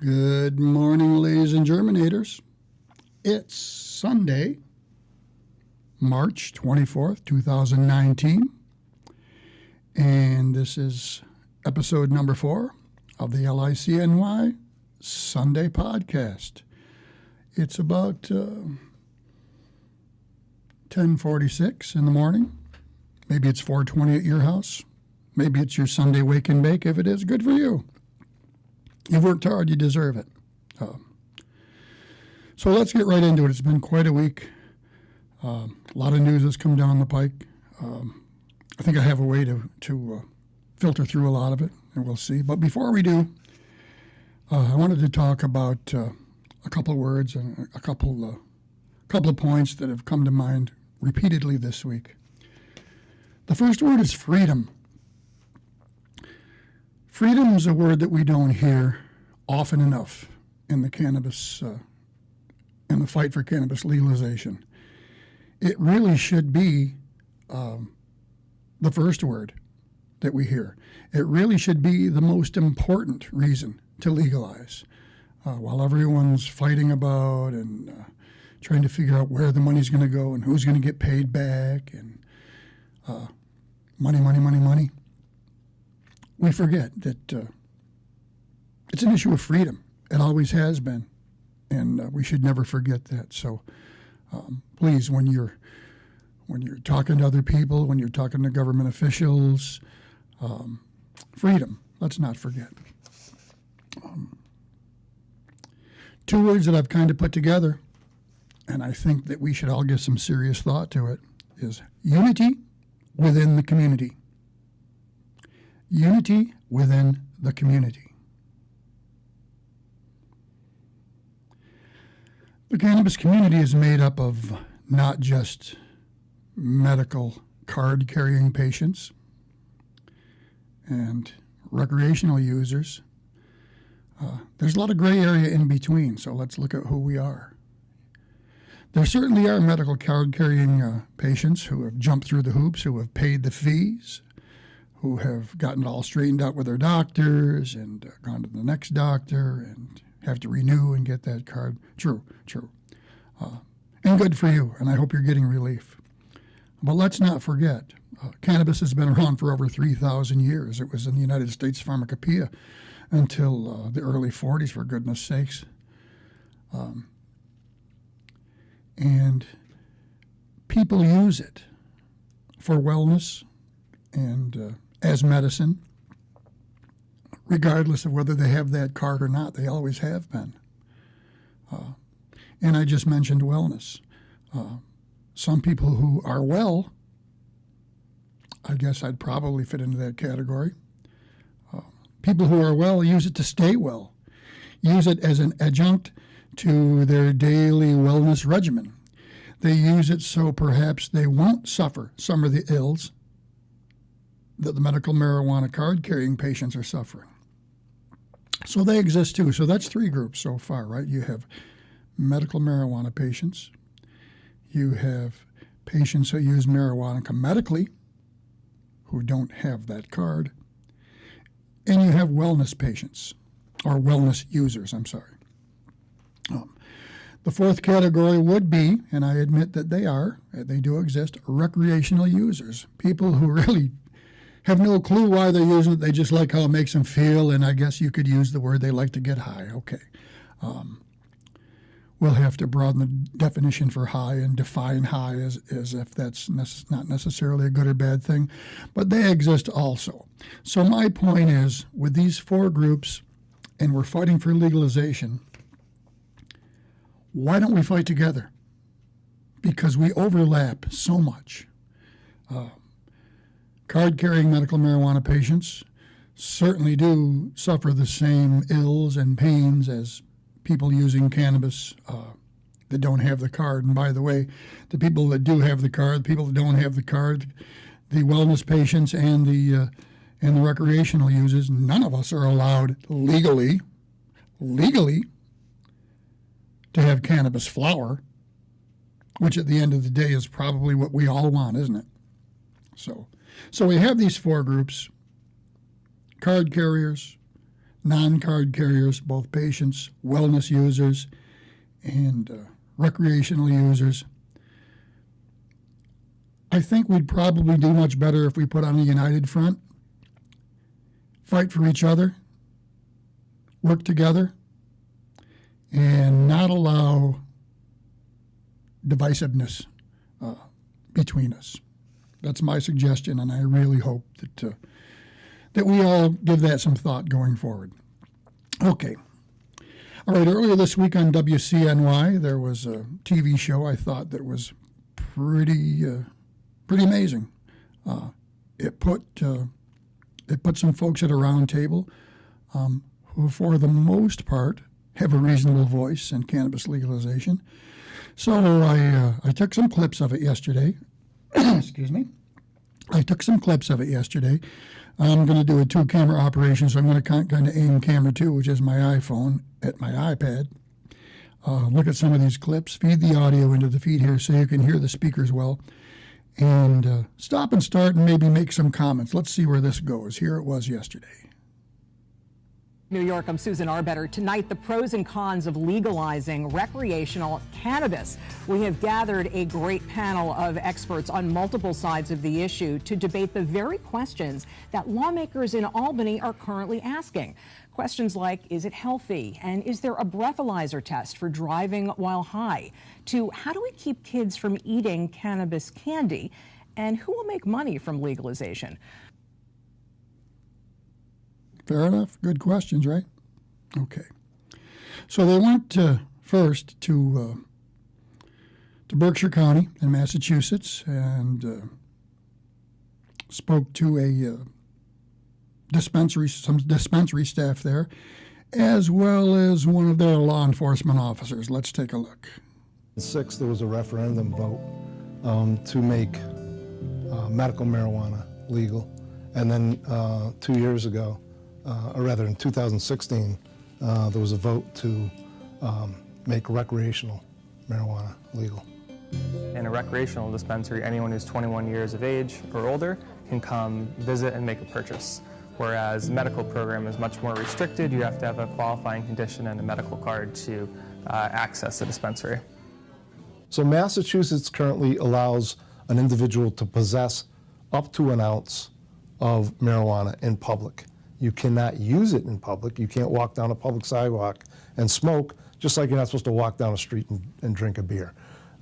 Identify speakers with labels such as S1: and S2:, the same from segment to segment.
S1: Good morning, ladies and germinators. It's Sunday, March 24th, 2019, and this is episode number 4 of the LICNY Sunday podcast. It's about 10:46 in the morning. Maybe it's 4:20 at your house. Maybe it's your Sunday wake and bake. If it is, good for you. You've worked hard, you deserve it. So let's get right into it. It's been quite a week. A lot of news has come down the pike. I think I have a way to filter through a lot of it, and we'll see. But before we do, I wanted to talk about a couple of words and a couple of points that have come to mind repeatedly this week. The first word is freedom. Freedom is a word that we don't hear often enough in the cannabis, in the fight for cannabis legalization. It really should be the first word that we hear. It really should be the most important reason to legalize. While everyone's fighting about and trying to figure out where the money's going to go and who's going to get paid back and money. We forget that it's an issue of freedom. It always has been, and we should never forget that. So please, when you're talking to other people, when you're talking to government officials, freedom, let's not forget. Two words that I've kind of put together, and I think that we should all give some serious thought to it, is unity within the community. Unity within the community. The cannabis community is made up of not just medical card-carrying patients and recreational users. There's a lot of gray area in between, so let's look at who we are. There certainly are medical card-carrying patients who have jumped through the hoops, who have paid the fees, who have gotten it all straightened out with their doctors and gone to the next doctor and have to renew and get that card. True. And good for you, and I hope you're getting relief. But let's not forget, cannabis has been around for over 3,000 years. It was in the United States Pharmacopoeia until the early 40s, for goodness sakes. And people use it for wellness and as medicine, regardless of whether they have that card or not. They always have been. And I just mentioned wellness. Some people who are well, I guess I'd probably fit into that category. People who are well use it to stay well, use it as an adjunct to their daily wellness regimen. They use it so perhaps they won't suffer some of the ills that the medical marijuana card-carrying patients are suffering. So they exist too. So that's 3 groups so far, right? You have medical marijuana patients. You have patients who use marijuana medically who don't have that card. And you have wellness patients, or wellness users, I'm sorry. The 4th category would be, and I admit that they do exist, recreational users, people who really have no clue why they're using it. They just like how it makes them feel, and I guess you could use the word they like to get high. Okay. We'll have to broaden the definition for high and define high as if that's not necessarily a good or bad thing, but they exist also. So my point is, with these 4 groups, and we're fighting for legalization, why don't we fight together? Because we overlap so much. Card-carrying medical marijuana patients certainly do suffer the same ills and pains as people using cannabis that don't have the card. And by the way, the people that do have the card, the people that don't have the card, the wellness patients and the recreational users, none of us are allowed legally to have cannabis flower, which at the end of the day is probably what we all want, isn't it? So we have these 4 groups: card carriers, non-card carriers, both patients, wellness users, and recreational users. I think we'd probably do much better if we put on a united front, fight for each other, work together, and not allow divisiveness between us. That's my suggestion, and I really hope that we all give that some thought going forward. Okay. All right, earlier this week on WCNY, there was a TV show I thought that was pretty amazing. It put some folks at a round table who, for the most part, have a reasonable voice in cannabis legalization. So I took some clips of it yesterday. Excuse me. I took some clips of it yesterday. I'm going to do a two-camera operation, so I'm going to kind of aim camera 2, which is my iPhone, at my iPad. Look at some of these clips, feed the audio into the feed here so you can hear the speakers well, and stop and start and maybe make some comments. Let's see where this goes. Here it was yesterday.
S2: New York, I'm Susan Arbetter. Tonight, the pros and cons of legalizing recreational cannabis. We have gathered a great panel of experts on multiple sides of the issue to debate the very questions that lawmakers in Albany are currently asking. Questions like, is it healthy? And is there a breathalyzer test for driving while high? To how do we keep kids from eating cannabis candy? And who will make money from legalization?
S1: Fair enough. Good questions, right? Okay. So they went first to Berkshire County in Massachusetts and spoke to some dispensary staff there, as well as one of their law enforcement officers. Let's take a look.
S3: On the 6th, there was a referendum vote to make medical marijuana legal, and then 2 years ago, or rather in 2016, there was a vote to make recreational marijuana legal.
S4: In a recreational dispensary, anyone who's 21 years of age or older can come visit and make a purchase, whereas the medical program is much more restricted. You have to have a qualifying condition and a medical card to access the dispensary.
S3: So Massachusetts currently allows an individual to possess up to an ounce of marijuana in public. You cannot use it in public. You can't walk down a public sidewalk and smoke, just like you're not supposed to walk down a street and drink a beer.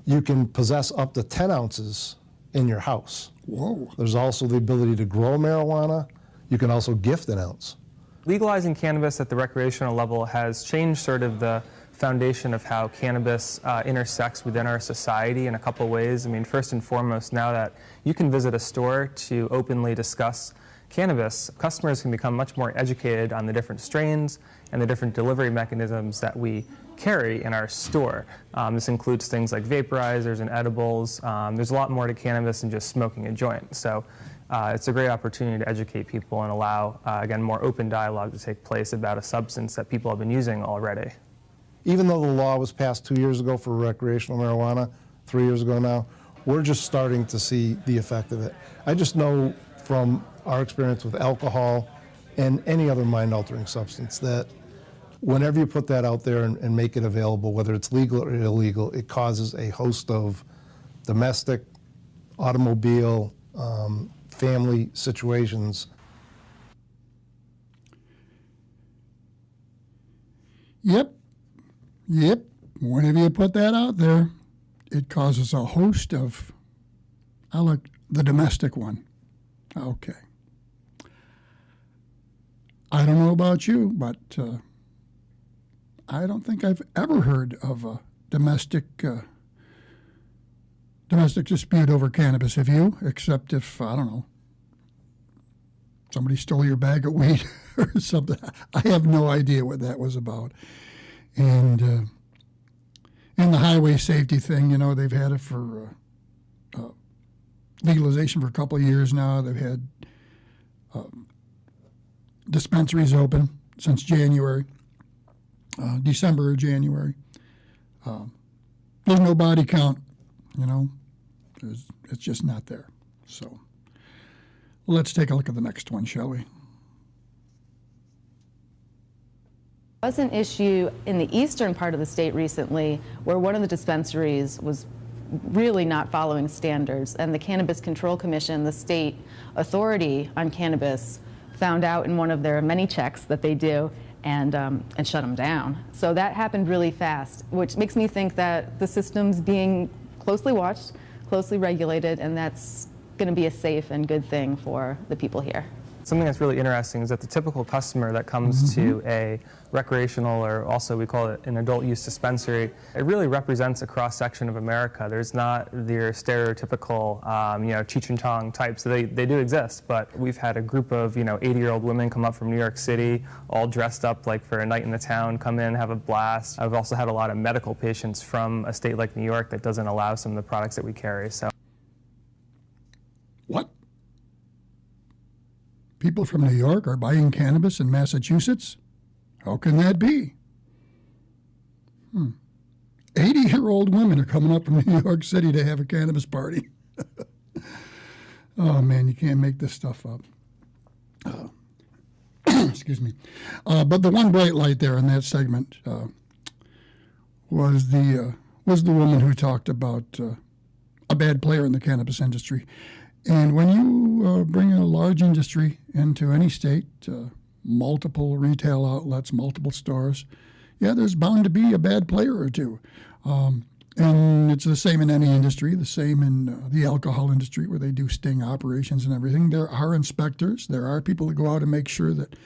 S3: You can possess up to 10 ounces in your house.
S1: Whoa.
S3: There's also the ability to grow marijuana. You can also gift an ounce.
S4: Legalizing cannabis at the recreational level has changed sort of the foundation of how cannabis intersects within our society in a couple ways. I mean, first and foremost, now that you can visit a store to openly discuss cannabis, customers can become much more educated on the different strains and the different delivery mechanisms that we carry in our store. This includes things like vaporizers and edibles. There's a lot more to cannabis than just smoking a joint. So it's a great opportunity to educate people and allow, again, more open dialogue to take place about a substance that people have been using already.
S3: Even though the law was passed 2 years ago for recreational marijuana, 3 years ago now, we're just starting to see the effect of it. I just know from our experience with alcohol and any other mind-altering substance that whenever you put that out there and make it available, whether it's legal or illegal, it causes a host of domestic, automobile, family situations.
S1: Yep. Whenever you put that out there, it causes a host of, I like the domestic one. Okay. I don't know about you, but I don't think I've ever heard of a domestic dispute over cannabis. Have you? Except if, I don't know, somebody stole your bag of weed or something. I have no idea what that was about. And the highway safety thing, you know, they've had it for legalization for a couple of years now. They've had dispensaries open since January, December or January. There's no body count, you know. It's just not there. So let's take a look at the next one, shall we?
S5: Was an issue in the eastern part of the state recently where one of the dispensaries was really not following standards, and the Cannabis Control Commission, the state authority on cannabis, found out in one of their many checks that they do and shut them down. So that happened really fast, which makes me think that the system's being closely watched, closely regulated, and that's going to be a safe and good thing for the people here.
S4: Something that's really interesting is that the typical customer that comes to a recreational, or also we call it an adult use dispensary, it really represents a cross-section of America. There's not your stereotypical, Cheech and Chong types. They do exist, but we've had a group of 80-year-old women come up from New York City, all dressed up like for a night in the town, come in, have a blast. I've also had a lot of medical patients from a state like New York that doesn't allow some of the products that we carry. So.
S1: What? People from New York are buying cannabis in Massachusetts? How can that be? 80-year-old women are coming up from New York City to have a cannabis party. Oh, man, you can't make this stuff up. Excuse me. But the one bright light there in that segment was the woman who talked about a bad player in the cannabis industry. And when you bring a large industry into any state, multiple retail outlets, multiple stores, yeah, there's bound to be a bad player or two. And it's the same in any industry, the same in the alcohol industry where they do sting operations and everything. There are inspectors. There are people that go out and make sure that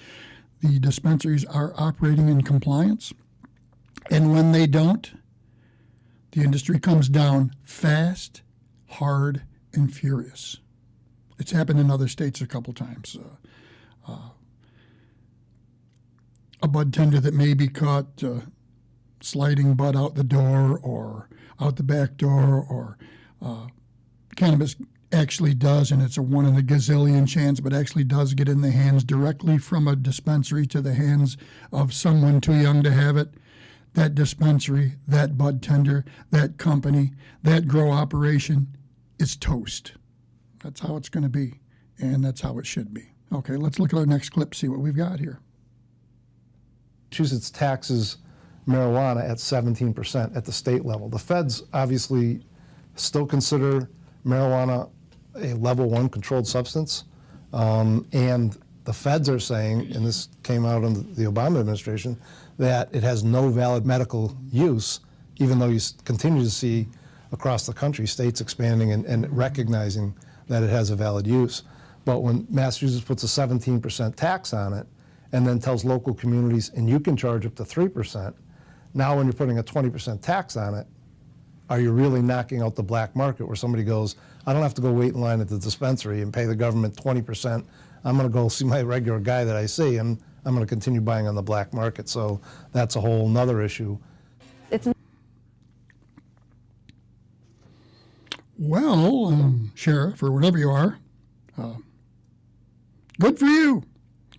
S1: the dispensaries are operating in compliance. And when they don't, the industry comes down fast, hard, and furious. It's happened in other states a couple times. A bud tender that may be caught sliding bud out the door or out the back door, or cannabis actually does, and it's a 1 in a gazillion chance, but actually does get in the hands directly from a dispensary to the hands of someone too young to have it. That dispensary, that bud tender, that company, that grow operation, it's toast. That's how it's going to be, and that's how it should be. Okay, let's look at our next clip, see what we've got here.
S3: Massachusetts taxes marijuana at 17% at the state level. The feds obviously still consider marijuana a level 1 controlled substance, and the feds are saying, and this came out in the Obama administration, that it has no valid medical use, even though you continue to see across the country states expanding and recognizing that it has a valid use. But when Massachusetts puts a 17% tax on it and then tells local communities, and you can charge up to 3%, now when you're putting a 20% tax on it, are you really knocking out the black market where somebody goes, I don't have to go wait in line at the dispensary and pay the government 20%. I'm going to go see my regular guy that I see, and I'm going to continue buying on the black market. So that's a whole nother issue.
S1: Well, Sheriff, or whatever you are, good for you.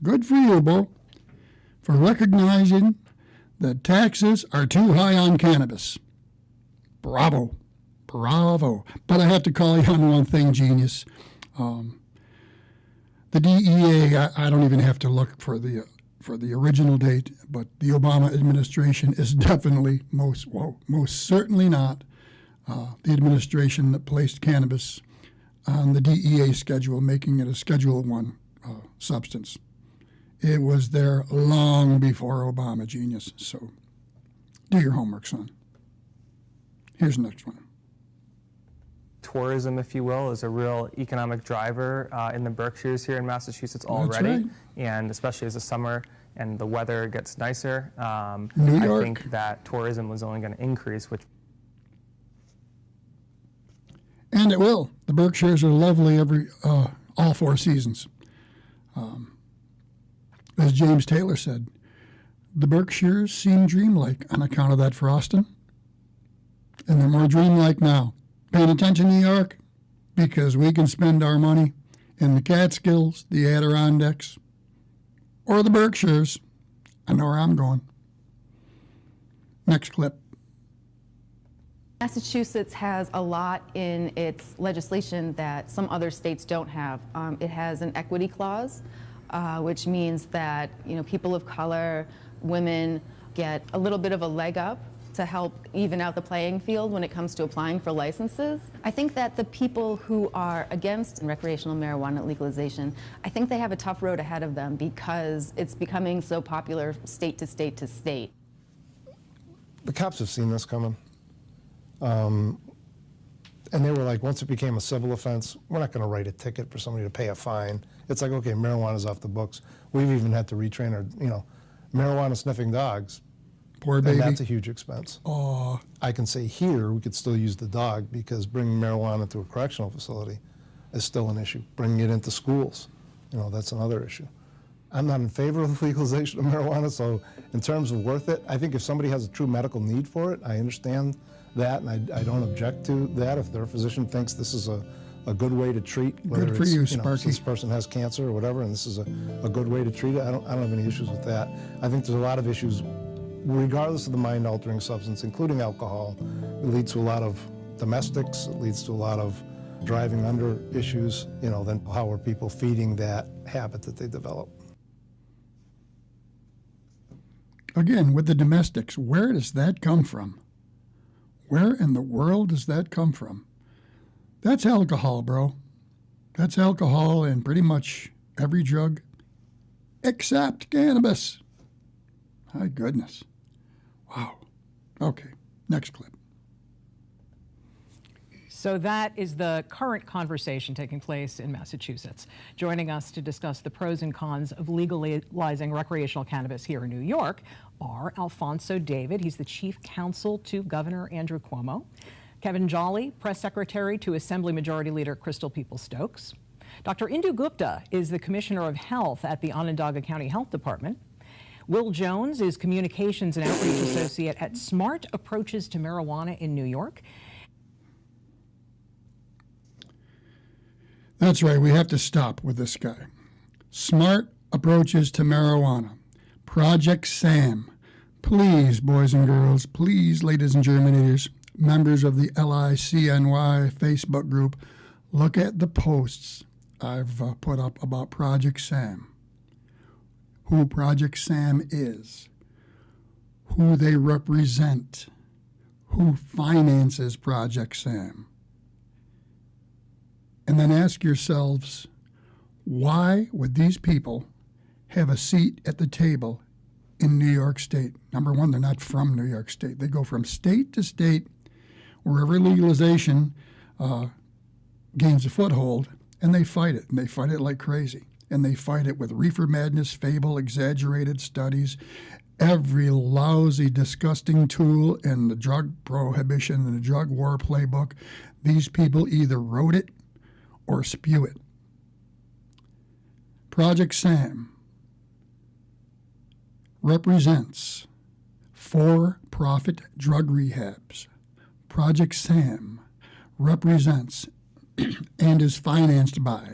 S1: Good for you, Bo, for recognizing that taxes are too high on cannabis. Bravo. Bravo. But I have to call you on one thing, genius. The DEA, I don't even have to look for the original date, but the Obama administration is definitely most certainly not the administration that placed cannabis on the DEA schedule, making it a Schedule 1 substance. It was there long before Obama, genius. So do your homework, son. Here's the next one.
S4: Tourism, if you will, is a real economic driver in the Berkshires here in Massachusetts already.
S1: That's right.
S4: And especially as the summer and the weather gets nicer,
S1: New York.
S4: I think that tourism was only going to increase, which.
S1: And it will. The Berkshires are lovely all 4 seasons. As James Taylor said, the Berkshires seem dreamlike on account of that frosting. And they're more dreamlike now. Paying attention, New York, because we can spend our money in the Catskills, the Adirondacks, or the Berkshires. I know where I'm going. Next clip.
S5: Massachusetts has a lot in its legislation that some other states don't have. It has an equity clause which means that people of color, women get a little bit of a leg up to help even out the playing field when it comes to applying for licenses. I think that the people who are against recreational marijuana legalization, I think they have a tough road ahead of them because it's becoming so popular state to state to state.
S3: The cops have seen this coming. And they were like, once it became a civil offense, we're not going to write a ticket for somebody to pay a fine. It's like, okay, marijuana's off the books. We've even had to retrain our, marijuana sniffing dogs.
S1: Poor baby.
S3: And that's a huge expense.
S1: Oh,
S3: I can say here we could still use the dog because bringing marijuana to a correctional facility is still an issue. Bringing it into schools, that's another issue. I'm not in favor of the legalization of marijuana, so in terms of worth it, I think if somebody has a true medical need for it, I understand that, and I don't object to that. If their physician thinks this is a good way to treat, whether
S1: good for
S3: it's,
S1: you,
S3: since
S1: Sparky.
S3: this person has cancer or whatever, and this is a good way to treat it, I don't have any issues with that. I think there's a lot of issues, regardless of the mind-altering substance, including alcohol. It leads to a lot of domestics, it leads to a lot of driving under issues, then how are people feeding that habit that they develop?
S1: again, with the domestics, where does that come from? Where in the world does that come from? That's alcohol, bro. That's alcohol in pretty much every drug except cannabis. My goodness. Wow. Okay, next clip.
S2: So that is the current conversation taking place in Massachusetts. Joining us to discuss the pros and cons of legalizing recreational cannabis here in New York are Alfonso David. He's the chief counsel to Governor Andrew Cuomo. Kevin Jolly, press secretary to Assembly Majority Leader Crystal Peoples-Stokes. Dr. Indu Gupta is the commissioner of health at the Onondaga County Health Department. Will Jones is communications and outreach associate at Smart Approaches to Marijuana in New York.
S1: That's right, we have to stop with this guy. Smart Approaches to Marijuana. Project SAM. Please, boys and girls, please, ladies and germinators, members of the LICNY Facebook group, look at the posts I've put up about Project SAM. Who Project SAM is, who they represent, who finances Project SAM. And then ask yourselves, why would these people have a seat at the table in New York State? Number one, they're not from New York State. They go from state to state, wherever legalization gains a foothold, and they fight it. And they fight it like crazy. And they fight it with reefer madness, fable, exaggerated studies, every lousy, disgusting tool in the drug prohibition and the drug war playbook. These people either wrote it or spew it. Project SAM represents for-profit drug rehabs. Project SAM represents and is financed by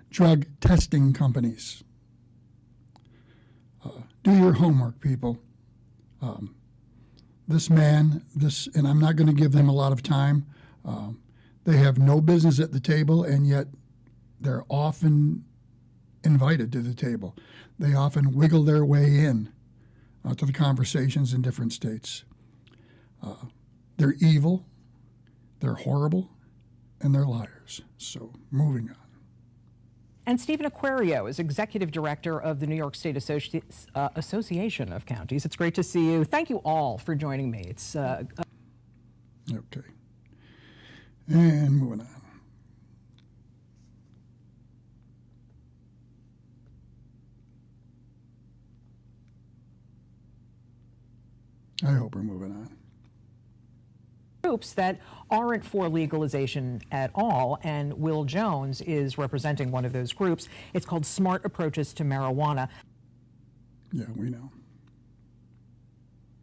S1: drug testing companies. Do your homework, people. This man, and I'm not going to give them a lot of time, they have no business at the table, and yet they're often invited to the table. They often wiggle their way in to the conversations in different states. They're evil, they're horrible, and they're liars. So, moving on.
S2: And Stephen Aquario is executive director of the New York State Association of Counties. It's great to see you. Thank you all for joining me. It's
S1: Okay. And moving on. I hope we're moving on.
S2: groups that aren't for legalization at all, and Will Jones is representing one of those groups. It's called Smart Approaches to Marijuana.
S1: Yeah, we know.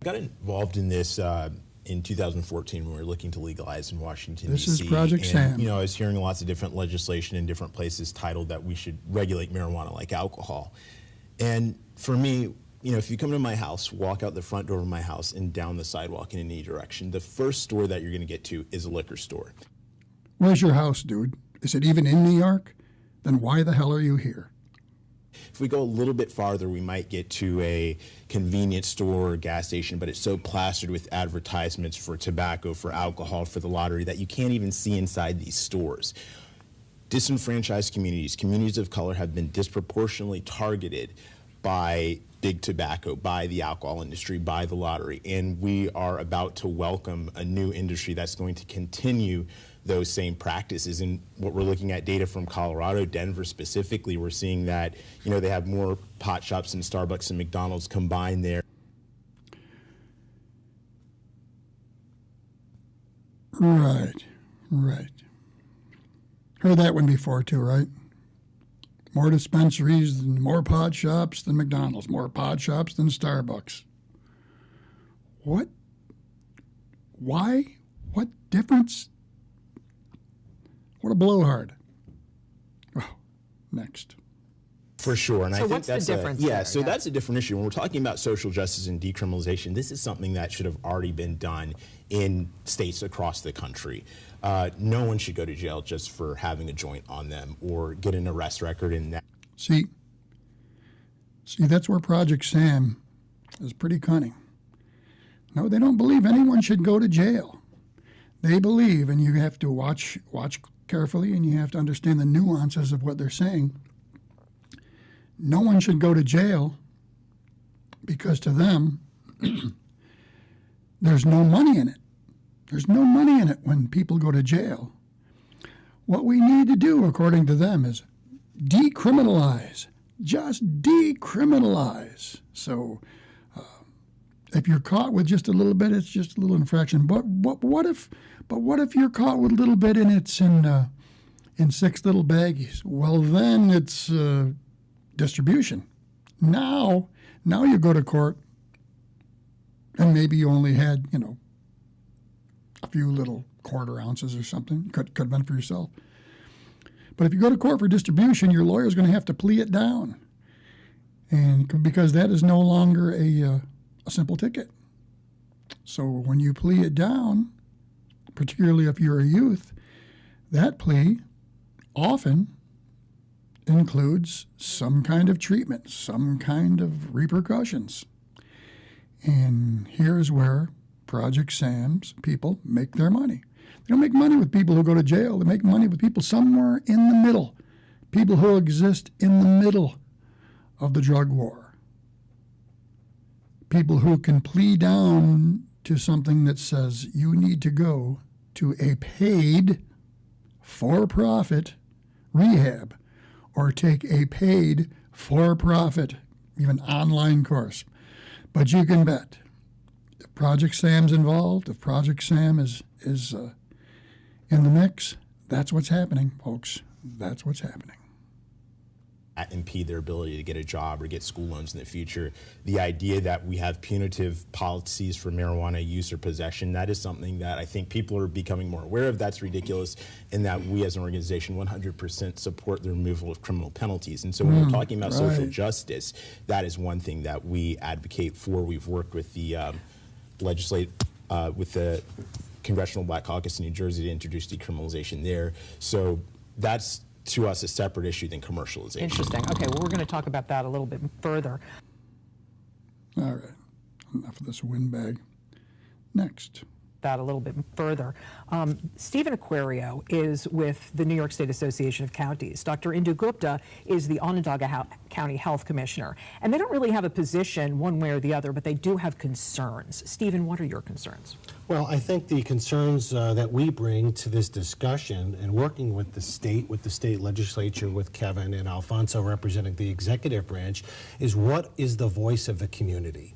S6: I got involved in this in 2014 when we were looking to legalize in Washington,
S1: This
S6: D.C.
S1: is Project SAM.
S6: You know, I was hearing lots of different legislation in different places titled that we should regulate marijuana like alcohol. And for me, you know, if you come to my house, walk out the front door of my house and down the sidewalk in any direction, the first store that you're going to get to is a liquor store.
S1: Where's your house, dude? Is it even in New York? then why the hell are you here?
S6: If we go a little bit farther, we might get to a convenience store or gas station, but it's so plastered with advertisements for tobacco, for alcohol, for the lottery that you can't even see inside these stores. Disenfranchised communities, communities of color, have been disproportionately targeted by big tobacco, by the alcohol industry, by the lottery, and we are about to welcome a new industry that's going to continue those same practices. And what we're looking at data from Colorado, Denver specifically, we're seeing that, you know, they have more pot shops and Starbucks and McDonald's combined there.
S1: Right. Heard that one before too, right? More dispensaries, more pod shops than McDonald's, more pod shops than Starbucks. What? Why? What difference? What a blowhard. Oh, next.
S6: For sure, and
S2: So
S6: I think
S2: what's the
S6: that's
S2: difference
S6: yeah.
S2: there?
S6: So
S2: Yeah.
S6: that's a different issue. When we're talking about social justice and decriminalization, this is something that should have already been done in states across the country. No one should go to jail just for having a joint on them or get an arrest record in that.
S1: See, that's where Project Sam is pretty cunning. No, they don't believe anyone should go to jail. They believe, and you have to watch carefully, and you have to understand the nuances of what they're saying. No one should go to jail because to them, there's no money in it. There's no money in it when people go to jail. What we need to do, according to them, is decriminalize. Just decriminalize. So if you're caught with just a little bit, it's just a little infraction. But what if you're caught with a little bit and it's in 6 little baggies? Well, then it's distribution. Now you go to court, and maybe you only had, a few little quarter ounces or something. Could have been for yourself. But if you go to court for distribution, your lawyer's going to have to plea it down, and because that is no longer a simple ticket. So when you plea it down, particularly if you're a youth, that plea often includes some kind of treatment, some kind of repercussions. And here's where Project Sam's people make their money. They don't make money with people who go to jail. They make money with people somewhere in the middle, people who exist in the middle of the drug war, people who can plea down to something that says you need to go to a paid, for-profit rehab or take a paid, for-profit, even online course. But you can bet, if Project Sam's involved, if Project Sam is in the mix, that's what's happening, folks. That's what's happening.
S6: Impede their ability to get a job or get school loans in the future. The idea that we have punitive policies for marijuana use or possession, that is something that I think people are becoming more aware of. That's ridiculous, and that we as an organization 100% support the removal of criminal penalties. And so when we're talking about social justice, that is one thing that we advocate for. We've worked with the with the Congressional Black Caucus in New Jersey to introduce decriminalization there. So that's, to us, a separate issue than commercialization.
S2: Interesting. Okay, well, we're going to talk about that a little bit further.
S1: All right, enough of this windbag. Next.
S2: That a little bit further. Stephen Aquario is with the New York State Association of Counties. Dr. Indu Gupta is the Onondaga County Health Commissioner. And they don't really have a position one way or the other, but they do have concerns. Stephen, what are your concerns?
S7: Well, I think the concerns that we bring to this discussion and working with the state legislature, with Kevin and Alfonso representing the executive branch, is what is the voice of the community.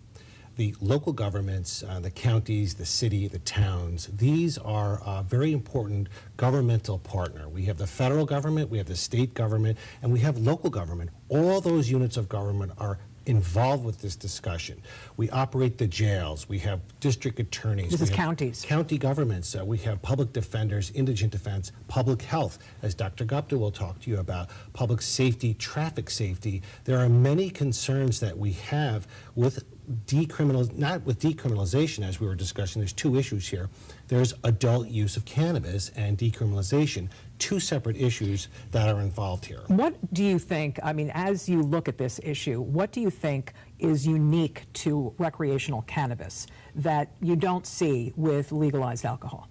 S7: The local governments, the counties, the city, the towns, these are a very important governmental partner. We have the federal government, we have the state government, and we have local government. All those units of government are involved with this discussion. We operate the jails, we have district attorneys.
S2: This is counties.
S7: County governments, we have public defenders, indigent defense, public health, as Dr. Gupta will talk to you about, public safety, traffic safety. There are many concerns that we have with not with decriminalization, as we were discussing, there's two issues here. There's adult use of cannabis and decriminalization, two separate issues that are involved here.
S2: What do you think, I mean, as you look at this issue, what do you think is unique to recreational cannabis that you don't see with legalized alcohol?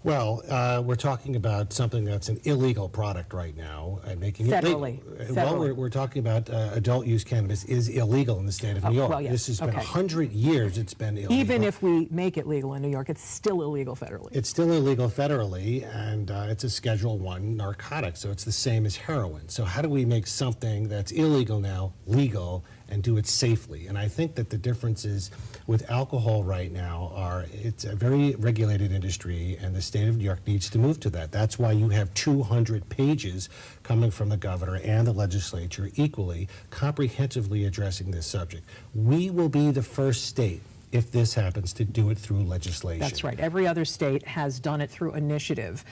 S7: Well, we're talking about something that's an illegal product right now and making
S2: Federally.
S7: it legal.
S2: Federally.
S7: Well, we're talking about adult use cannabis is illegal in the state of New York.
S2: well, yes.
S7: This has been
S2: Okay.
S7: 100 years it's been illegal.
S2: Even if we make it legal in New York, it's still illegal federally.
S7: It's still illegal federally, and it's a Schedule I narcotic, so it's the same as heroin. So how do we make something that's illegal now legal and do it safely? And I think that the differences with alcohol right now are it's a very regulated industry, and the state of New York needs to move to that. That's why you have 200 pages coming from the governor and the legislature equally comprehensively addressing this subject. We will be the first state, if this happens, to do it through legislation.
S2: That's right. Every other state has done it through initiative.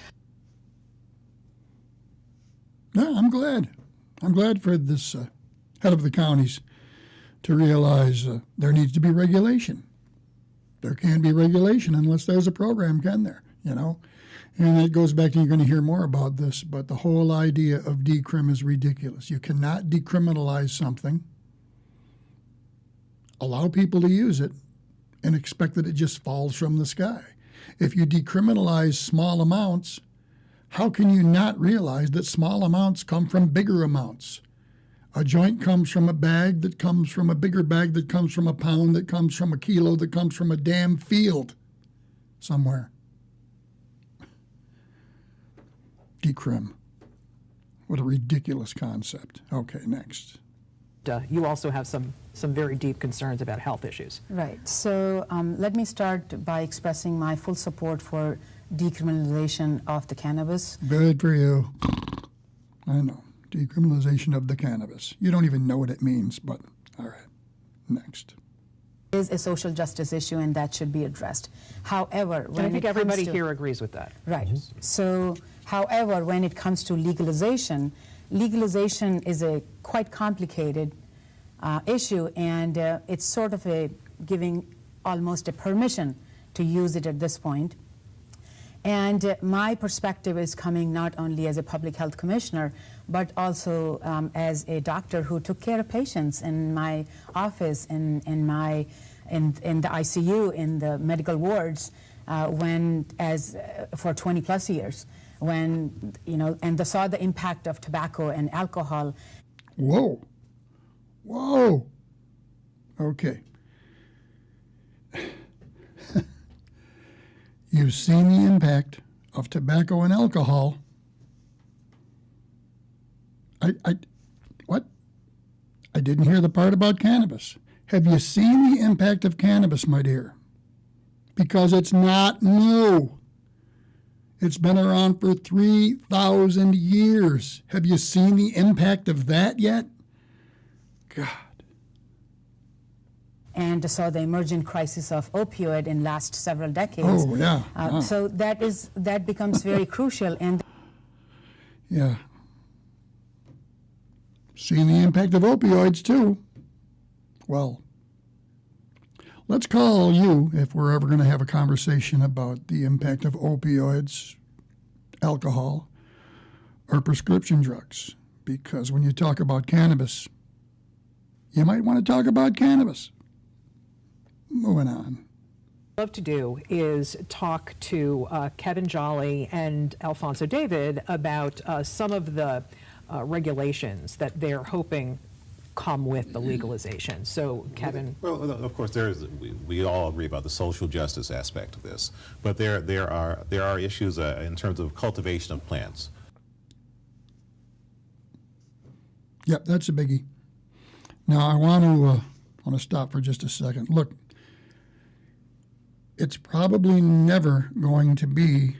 S1: Yeah, I'm glad. I'm glad for this head of the counties to realize there needs to be regulation. There can't be regulation unless there's a program, can there? You know? And it goes back to, you're going to hear more about this, but the whole idea of decrim is ridiculous. You cannot decriminalize something, allow people to use it, and expect that it just falls from the sky. If you decriminalize small amounts, how can you not realize that small amounts come from bigger amounts? A joint comes from a bag that comes from a bigger bag that comes from a pound that comes from a kilo that comes from a damn field somewhere. Decrim. What a ridiculous concept. Okay, next.
S2: You also have some very deep concerns about health issues.
S8: Right. So let me start by expressing my full support for decriminalization of the cannabis.
S1: Good for you. I know. Decriminalization of the cannabis. You don't even know what it means, but all right. Next.
S8: It is a social justice issue, and that should be addressed. However,
S2: And I think everybody here agrees with that.
S8: Right. So, however, when it comes to legalization, legalization is a quite complicated issue, and it's sort of a giving almost a permission to use it at this point. And my perspective is coming not only as a public health commissioner, but also as a doctor who took care of patients in my office, in the ICU, in the medical wards, for 20 plus years, when, you know, and saw the impact of tobacco and alcohol.
S1: Whoa. Whoa. Okay. You've seen the impact of tobacco and alcohol. What? I didn't hear the part about cannabis. Have you seen the impact of cannabis, my dear? Because it's not new. It's been around for 3,000 years. Have you seen the impact of that yet? God.
S8: And saw the emergent crisis of opioid in last several decades.
S1: Oh, yeah. Wow.
S8: So that becomes very crucial. And
S1: Yeah. Seen the impact of opioids, too. Well, let's call you, if we're ever going to have a conversation about the impact of opioids, alcohol, or prescription drugs. Because when you talk about cannabis, you might want to talk about cannabis. Moving on.
S2: What I'd love to do is talk to Kevin Jolly and Alfonso David about some of the regulations that they're hoping come with the legalization. So, Kevin.
S9: Well, of course, we all agree about the social justice aspect of this, but there are issues in terms of cultivation of plants.
S1: Yep, that's a biggie. Now, I want to stop for just a second. Look, it's probably never going to be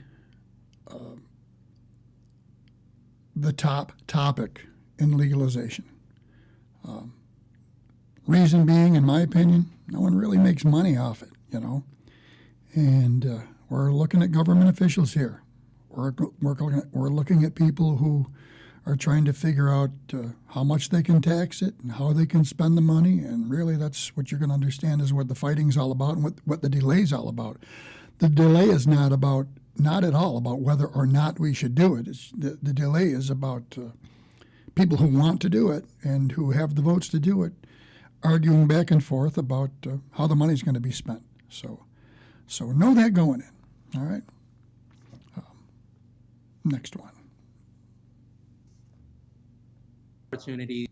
S1: the top topic in legalization. Reason being, in my opinion, no one really makes money off it, you know. And we're looking at government officials here. We're looking at people who are trying to figure out how much they can tax it and how they can spend the money. And really, that's what you're going to understand is what the fighting's all about and what the delay's all about. The delay is not at all about whether or not we should do it. The delay is about people who want to do it and who have the votes to do it, arguing back and forth about how the money's going to be spent. So know that going in. All right. Next one.
S10: Opportunity.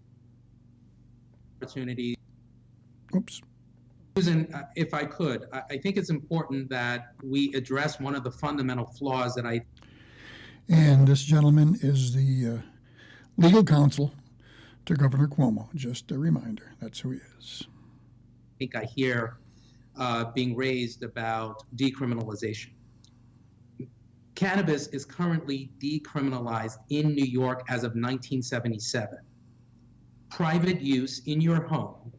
S1: Oops.
S10: Susan, if I could, I think it's important that we address one of the fundamental flaws that I.
S1: And this gentleman is the legal counsel to Governor Cuomo. Just a reminder, that's who he is.
S10: I think I hear being raised about decriminalization. Cannabis is currently decriminalized in New York as of 1977. Private use in your home.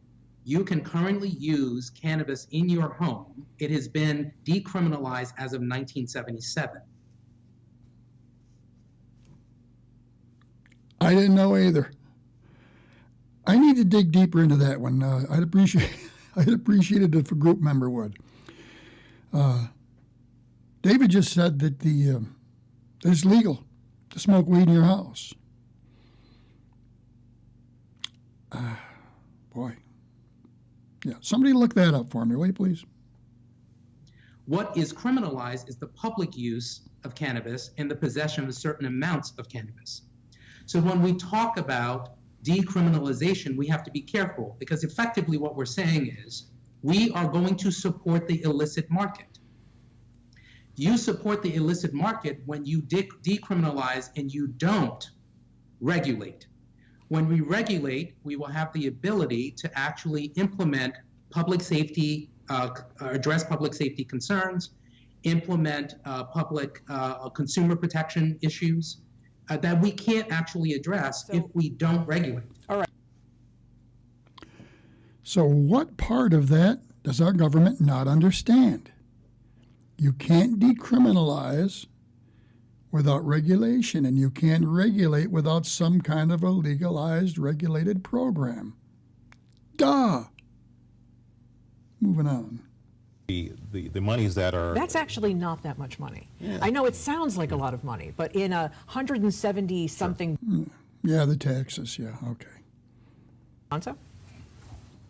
S10: You can currently use cannabis in your home. It has been decriminalized as of 1977.
S1: I didn't know either. I need to dig deeper into that one. I'd appreciate it if a group member would. David just said that it's legal to smoke weed in your house. Boy. Yeah, somebody look that up for me, will you please?
S10: What is criminalized is the public use of cannabis and the possession of certain amounts of cannabis. So when we talk about decriminalization, we have to be careful because effectively what we're saying is we are going to support the illicit market. You support the illicit market when you decriminalize and you don't regulate. When we regulate, we will have the ability to actually implement public safety, address public safety concerns, implement public consumer protection issues that we can't actually address if we don't regulate.
S2: All right.
S1: So what part of that does our government not understand? You can't decriminalize without regulation, and you can't regulate without some kind of a legalized, regulated program. Duh! Moving on.
S9: The monies that are...
S2: That's actually not that much money. Yeah. I know it sounds like a lot of money, but in 170-something...
S1: Sure. Yeah, the taxes, yeah, okay.
S2: Alfonso?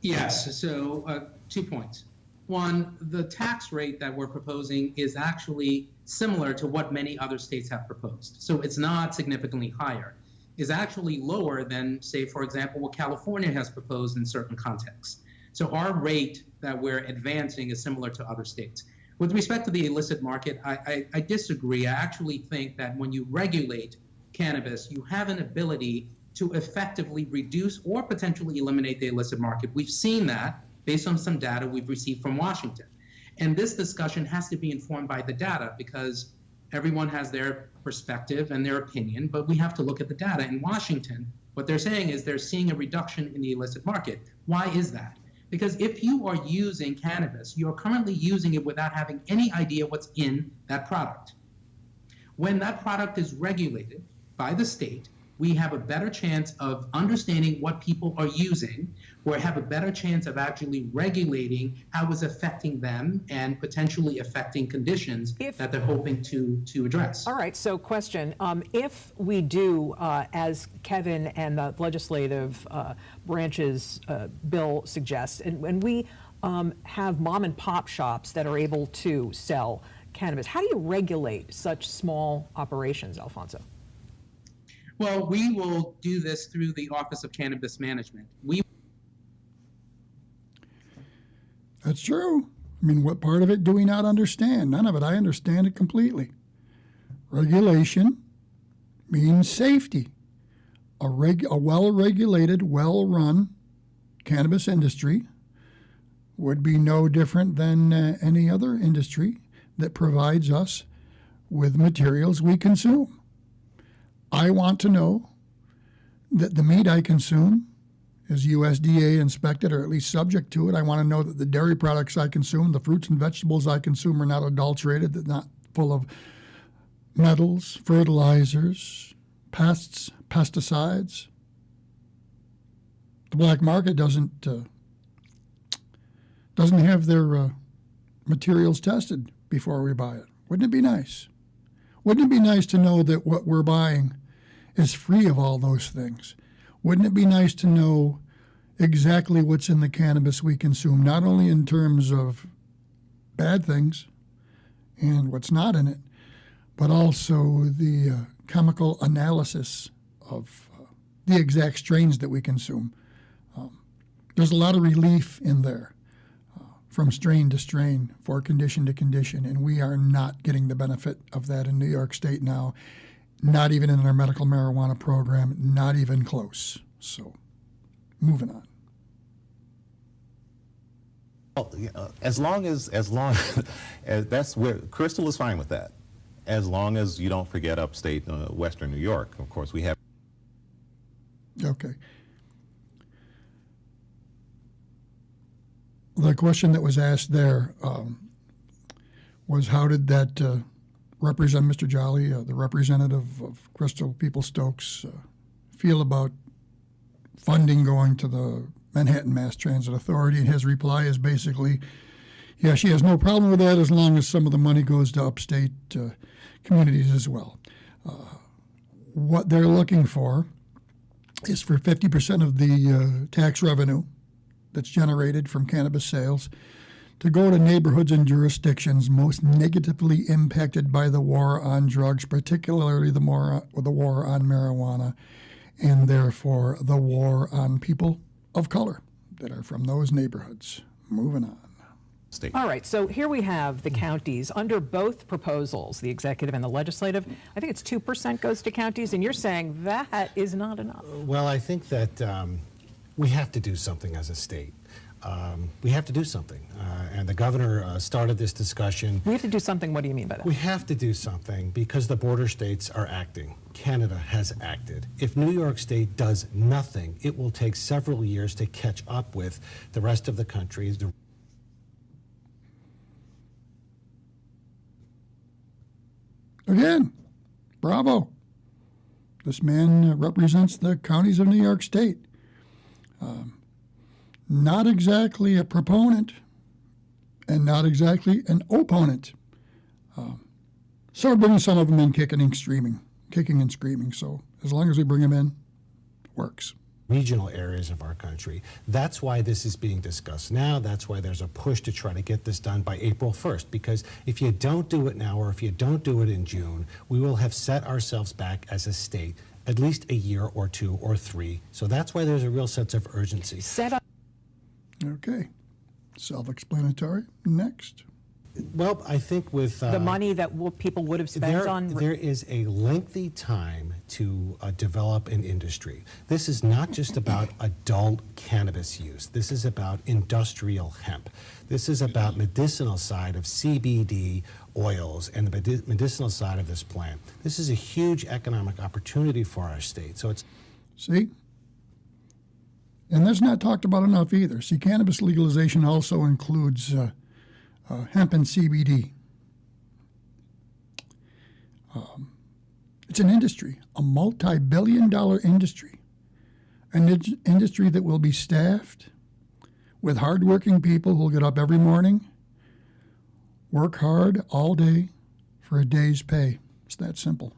S10: Yes, so 2 points. One, the tax rate that we're proposing is actually similar to what many other states have proposed. So it's not significantly higher. It's actually lower than, say, for example, what California has proposed in certain contexts. So our rate that we're advancing is similar to other states. With respect to the illicit market, I disagree. I actually think that when you regulate cannabis, you have an ability to effectively reduce or potentially eliminate the illicit market. We've seen that based on some data we've received from Washington. And this discussion has to be informed by the data because everyone has their perspective and their opinion, but we have to look at the data. In Washington, what they're saying is they're seeing a reduction in the illicit market. Why is that? Because if you are using cannabis, you're currently using it without having any idea what's in that product. When that product is regulated by the state, we have a better chance of understanding what people are using, or have a better chance of actually regulating how it's affecting them and potentially affecting conditions that they're hoping to address.
S2: All right, so question, if we do, as Kevin and the legislative branch's bill suggests, and we have mom and pop shops that are able to sell cannabis, how do you regulate such small operations, Alfonso?
S10: Well, we will do this through the Office of Cannabis Management.
S1: That's true. I mean, what part of it do we not understand? None of it. I understand it completely. Regulation means safety. A well-regulated, well-run cannabis industry would be no different than any other industry that provides us with materials we consume. I want to know that the meat I consume is USDA inspected or at least subject to it. I want to know that the dairy products I consume, the fruits and vegetables I consume are not adulterated, they're not full of metals, fertilizers, pests, pesticides. The black market doesn't have their materials tested before we buy it. Wouldn't it be nice? Wouldn't it be nice to know that what we're buying is free of all those things? Wouldn't it be nice to know exactly what's in the cannabis we consume, not only in terms of bad things and what's not in it, but also the chemical analysis of the exact strains that we consume. There's a lot of relief in there from strain to strain, for condition to condition, and we are not getting the benefit of that in New York State now, not even in our medical marijuana program, not even close. So, moving on.
S9: Well, as long as that's where Crystal is fine with that, as long as you don't forget upstate Western New York. Of course, we have.
S1: Okay. The question that was asked there was, how did that represent Mr. Jolly, the representative of Crystal Peoples-Stokes, feel about funding going to the Manhattan Mass Transit Authority? And his reply is basically, yeah, she has no problem with that as long as some of the money goes to upstate communities as well. What they're looking for is for 50% of the tax revenue that's generated from cannabis sales to go to neighborhoods and jurisdictions most negatively impacted by the war on drugs, particularly the war on marijuana, and therefore the war on people of color that are from those neighborhoods. Moving on.
S9: State.
S2: All right, so here we have the counties under both proposals, the executive and the legislative. I think it's 2% goes to counties, and you're saying that is not enough.
S7: Well, I think that we have to do something as a state. We have to do something. And the governor started this discussion.
S2: We have to do something. What do you mean by that?
S7: We have to do something because the border states are acting. Canada has acted. If New York State does nothing, it will take several years to catch up with the rest of the country.
S1: Again, bravo. This man represents the counties of New York State. Not exactly a proponent and not exactly an opponent. So we're bringing some of them in kicking and screaming. So as long as we bring them in, it works.
S7: Regional areas of our country. That's why this is being discussed now. That's why there's a push to try to get this done by April 1st, because if you don't do it now or if you don't do it in June, we will have set ourselves back as a state at least a year or 2 or 3. So that's why there's a real sense of urgency.
S2: Set up.
S1: Okay. Self-explanatory. Next.
S7: Well, I think with
S2: The money that people would have spent on.
S7: there is a lengthy time to develop an industry. This is not just about adult cannabis use. This is about industrial hemp. This is about medicinal side of CBD oils and the medicinal side of this plant. This is a huge economic opportunity for our state. So it's
S1: See? And that's not talked about enough either. See, cannabis legalization also includes hemp and CBD. It's an industry, a multi-billion-dollar industry, an industry that will be staffed with hardworking people who will get up every morning, work hard all day for a day's pay. It's that simple.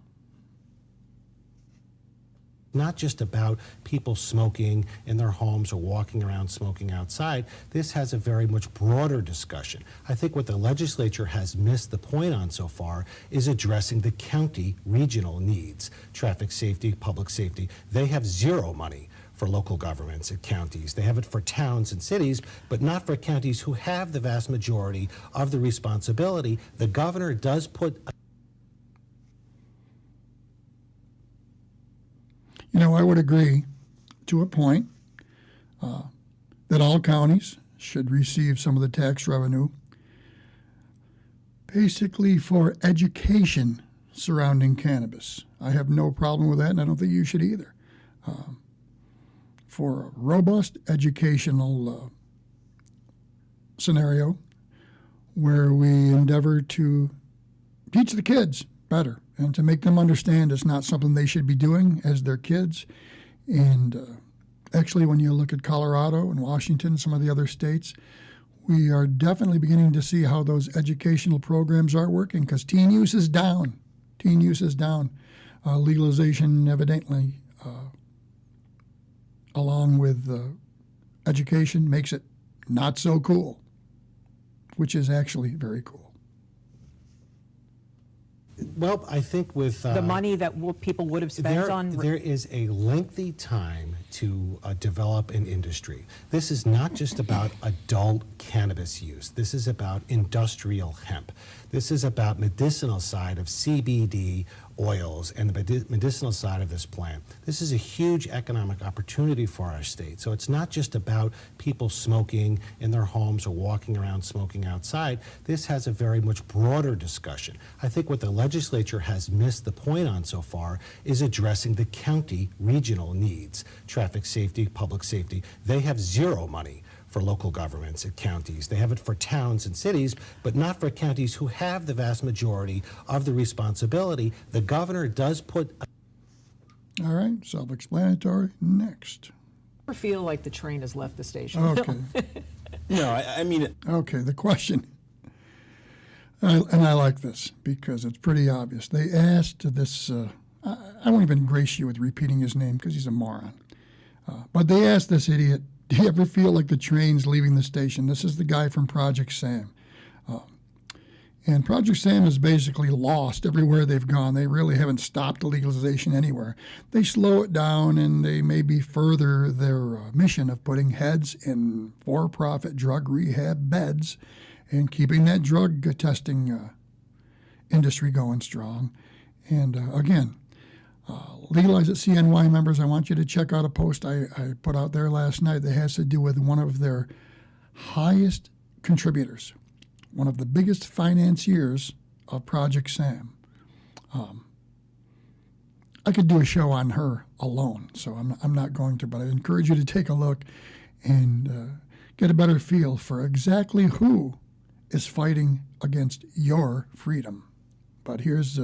S7: not just about people smoking in their homes or walking around smoking outside. This has a very much broader discussion. I think what the legislature has missed the point on so far is addressing the county regional needs, traffic safety, public safety. They have zero money for local governments and counties. They have it for towns and cities, but not for counties who have the vast majority of the responsibility. The governor does put...
S1: You know, I would agree to a point that all counties should receive some of the tax revenue basically for education surrounding cannabis. I have no problem with that, and I don't think you should either. For a robust educational scenario where we endeavor to teach the kids better and to make them understand it's not something they should be doing as their kids. And actually, when you look at Colorado and Washington, some of the other states, we are definitely beginning to see how those educational programs are working, because teen use is down. Teen use is down. Legalization, evidently, along with education, makes it not so cool, which is actually very cool.
S7: Well, I think with
S2: The money that people would have spent on...
S7: there is a lengthy time to develop an industry. This is not just about adult cannabis use. This is about industrial hemp. This is about medicinal side of CBD oils and the medicinal side of this plant. This is a huge economic opportunity for our state. So it's not just about people smoking in their homes or walking around smoking outside. This has a very much broader discussion. I think what the legislature has missed the point on so far is addressing the county regional needs. Traffic safety, public safety. They have zero money for local governments and counties. They have it for towns and cities, but not for counties who have the vast majority of the responsibility. The governor does put...
S1: All right, self-explanatory. Next.
S2: I feel like the train has left the station.
S1: Okay.
S6: No, I mean...
S1: Okay, the question, and I like this because it's pretty obvious. They asked this, I won't even grace you with repeating his name because he's a moron, but they asked this idiot, do you ever feel like the train's leaving the station? This is the guy from Project Sam. And Project Sam is basically lost everywhere they've gone. They really haven't stopped the legalization anywhere. They slow it down and they maybe further their mission of putting heads in for-profit drug rehab beds and keeping that drug testing industry going strong. And again, Legalize at CNY members, I want you to check out a post I put out there last night that has to do with one of their highest contributors, one of the biggest financiers of Project Sam. I could do a show on her alone, so I'm not going to, but I encourage you to take a look and get a better feel for exactly who is fighting against your freedom. But here's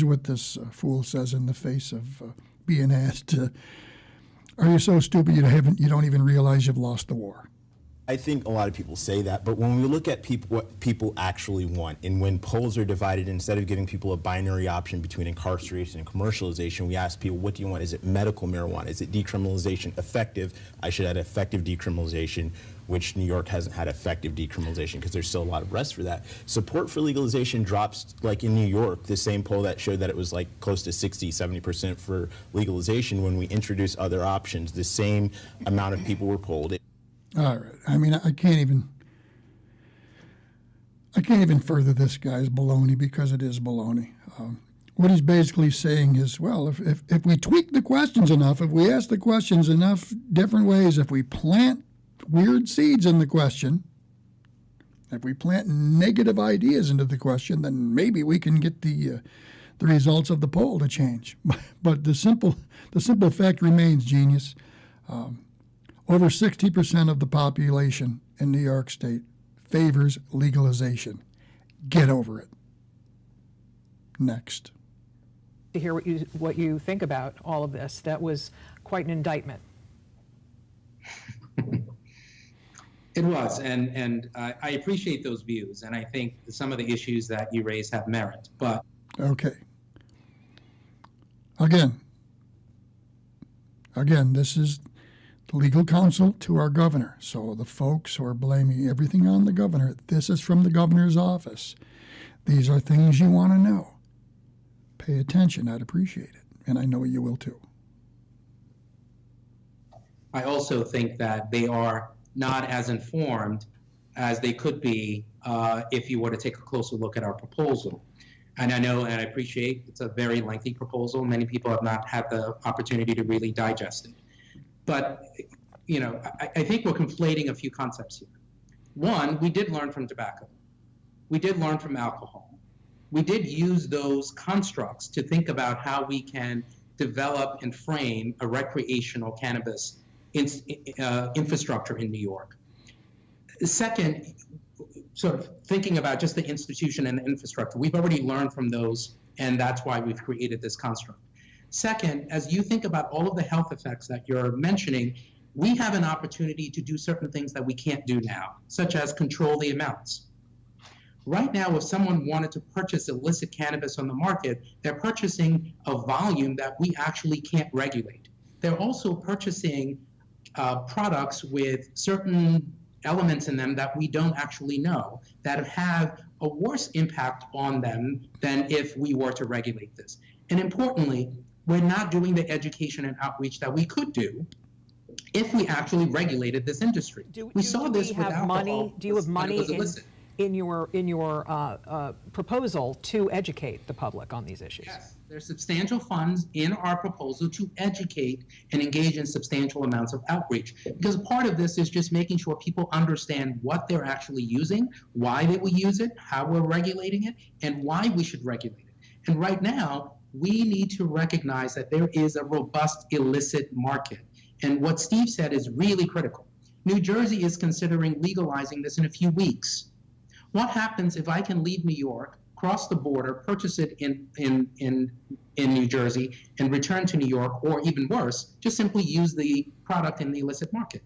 S1: what this fool says in the face of being asked, are you so stupid you don't even realize you've lost the war?
S6: I think a lot of people say that, but when we look at what people actually want, and when polls are divided, instead of giving people a binary option between incarceration and commercialization, we ask people, what do you want? Is it medical marijuana? Is it decriminalization? Effective? I should add effective decriminalization, which New York hasn't had effective decriminalization because there's still a lot of rest for that. Support for legalization drops, like in New York, the same poll that showed that it was like close to 60-70% for legalization. When we introduce other options, the same amount of people were polled.
S1: All right. I mean, I can't even further this guy's baloney because it is baloney. What he's basically saying is, well, if we tweak the questions enough, if we ask the questions enough different ways, if we plant weird seeds in the question, if we plant negative ideas into the question, then maybe we can get the results of the poll to change. But the simple fact remains, genius. Over 60% of the population in New York State favors legalization. Get over it. Next.
S2: To hear what you think about all of this, that was quite an indictment.
S10: It was, and I appreciate those views, and I think some of the issues that you raise have merit, but...
S1: Okay. Again, this is legal counsel to our governor. So the folks who are blaming everything on the governor, this is from the governor's office. These are things you want to know. Pay attention. I'd appreciate it. And I know you will too.
S10: I also think that they are not as informed as they could be if you were to take a closer look at our proposal. And I know and I appreciate it's a very lengthy proposal. Many people have not had the opportunity to really digest it. But, you know, I think we're conflating a few concepts here. One, we did learn from tobacco. We did learn from alcohol. We did use those constructs to think about how we can develop and frame a recreational cannabis infrastructure in New York. Second, sort of thinking about just the institution and the infrastructure. We've already learned from those And that's why we've created this construct. Second, as you think about all of the health effects that you're mentioning, we have an opportunity to do certain things that we can't do now, such as control the amounts. Right now, if someone wanted to purchase illicit cannabis on the market, they're purchasing a volume that we actually can't regulate. They're also purchasing products with certain elements in them that we don't actually know, that have a worse impact on them than if we were to regulate this. And importantly, we're not doing the education and outreach that we could do if we actually regulated this industry. We saw this with alcohol.
S2: Do you have money in your proposal to educate the public on these issues?
S10: Yes, there's substantial funds in our proposal to educate and engage in substantial amounts of outreach. Because part of this is just making sure people understand what they're actually using, why they will use it, how we're regulating it, and why we should regulate it. And right now, we need to recognize that there is a robust illicit market. And what Steve said is really critical. New Jersey is considering legalizing this in a few weeks. What happens if I can leave New York, cross the border, purchase it in New Jersey, and return to New York, or even worse, just simply use the product in the illicit market?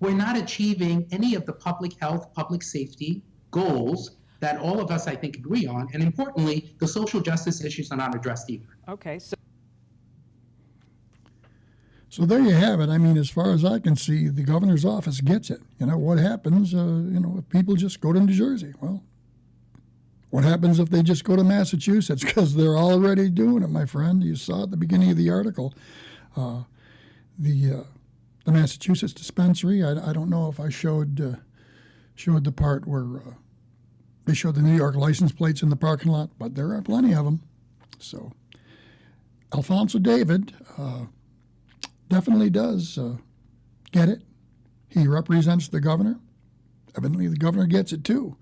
S10: We're not achieving any of the public health, public safety goals that all of us, I think, agree on. And importantly, the social justice issues are not addressed either.
S2: Okay,
S1: So there you have it. I mean, as far as I can see, the governor's office gets it. You know, what happens, if people just go to New Jersey? Well, what happens if they just go to Massachusetts? Because they're already doing it, my friend. You saw at the beginning of the article, the Massachusetts dispensary. I don't know if I showed the part where they showed the New York license plates in the parking lot, but there are plenty of them. So Alfonso David definitely does get it. He represents the governor. Evidently, the governor gets it too.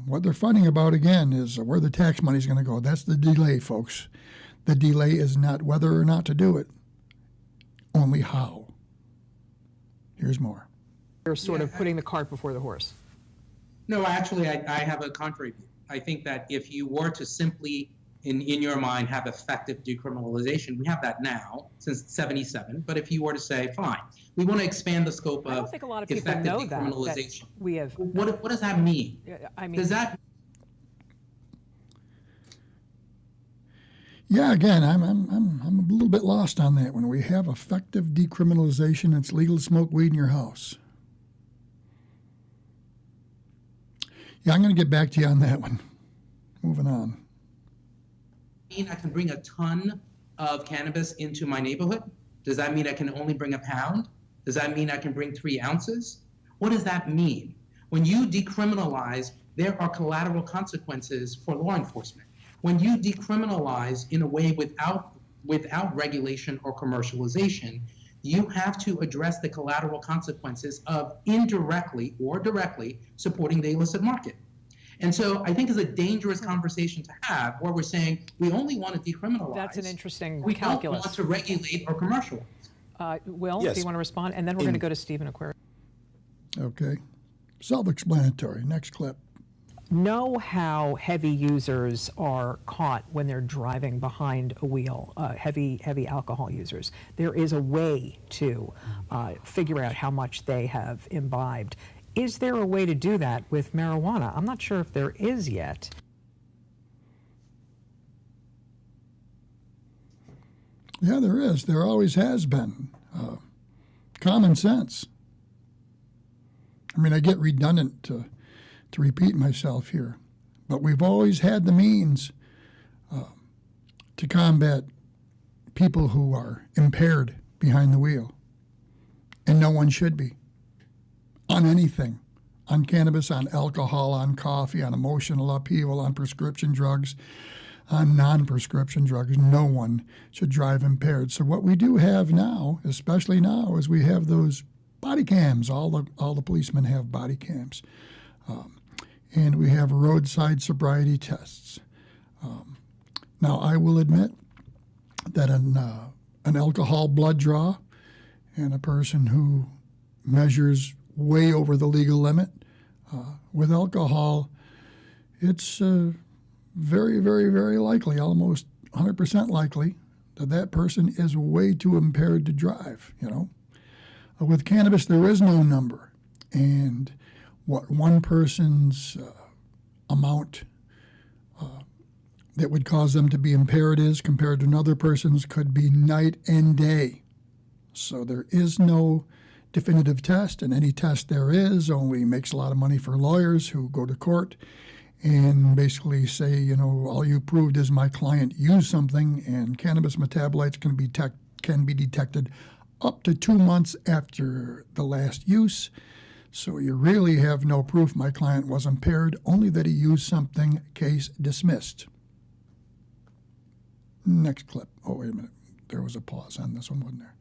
S1: What they're fighting about, again, is where the tax money is going to go. That's the delay, folks. The delay is not whether or not to do it, only how. Here's more.
S2: you're sort of putting the cart before the horse.
S10: No, actually, I have a contrary view. I think that if you were to simply, in your mind, have effective decriminalization, we have that now since '77. But if you were to say, fine, we want to expand the scope of
S2: I don't think a lot of people
S10: effective
S2: know that
S10: decriminalization.
S2: we have.
S10: What does that mean?
S2: I mean,
S10: Does that?
S1: Yeah, again, I'm a little bit lost on that. When we have effective decriminalization, it's legal to smoke weed in your house. Yeah, I'm going to get back to you on that one. Moving on.
S10: Mean I can bring a ton of cannabis into my neighborhood? Does that mean I can only bring a pound? Does that mean I can bring 3 ounces? What does that mean? When you decriminalize, there are collateral consequences for law enforcement. When you decriminalize in a way without regulation or commercialization, you have to address the collateral consequences of indirectly or directly supporting the illicit market. And so I think it's a dangerous conversation to have where we're saying we only want to decriminalize.
S2: that's an interesting
S10: we
S2: calculus.
S10: don't want to regulate or commercialize.
S2: Will,
S6: Yes.
S2: do you want to respond? And then we're going to go to Stephen Aquarius.
S1: Okay. Self-explanatory. Next clip.
S2: Know how heavy users are caught when they're driving behind a wheel, heavy alcohol users. There is a way to figure out how much they have imbibed. Is there a way to do that with marijuana? I'm not sure if there is yet.
S1: Yeah, there is. There always has been. Common sense. I mean, I get redundant to repeat myself here, but we've always had the means to combat people who are impaired behind the wheel, and no one should be. On anything, on cannabis, on alcohol, on coffee, on emotional upheaval, on prescription drugs, on non-prescription drugs, no one should drive impaired. So what we do have now, especially now, is we have those body cams. All the policemen have body cams. And we have roadside sobriety tests. Now, I will admit that an alcohol blood draw and a person who measures way over the legal limit with alcohol, it's very, very, very likely, almost 100% likely, that that person is way too impaired to drive, you know. With cannabis, there is no number. And what one person's amount that would cause them to be impaired is compared to another person's could be night and day. So there is no definitive test, and any test there is only makes a lot of money for lawyers who go to court and basically say, you know, all you proved is my client used something, and cannabis metabolites can be detected up to 2 months after the last use. So you really have no proof my client was impaired, only that he used something, case dismissed. Next clip. Oh, wait a minute. There was a pause on this one, wasn't there?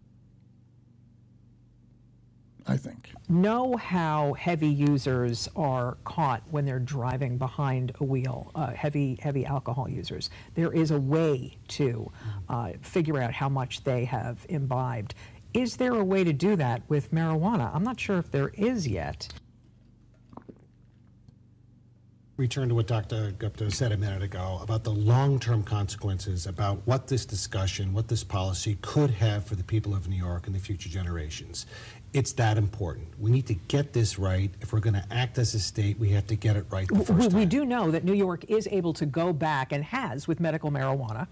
S1: I think.
S2: Know how heavy users are caught when they're driving behind a wheel, heavy alcohol users. There is a way to figure out how much they have imbibed. Is there a way to do that with marijuana? I'm not sure if there is yet.
S7: Return to what Dr. Gupta said a minute ago about the long-term consequences, about what this discussion, what this policy could have for the people of New York and the future generations. It's that important. We need to get this right. If we're going to act as a state, we have to get it right the first time.
S2: We do know that New York is able to go back, and has with medical marijuana,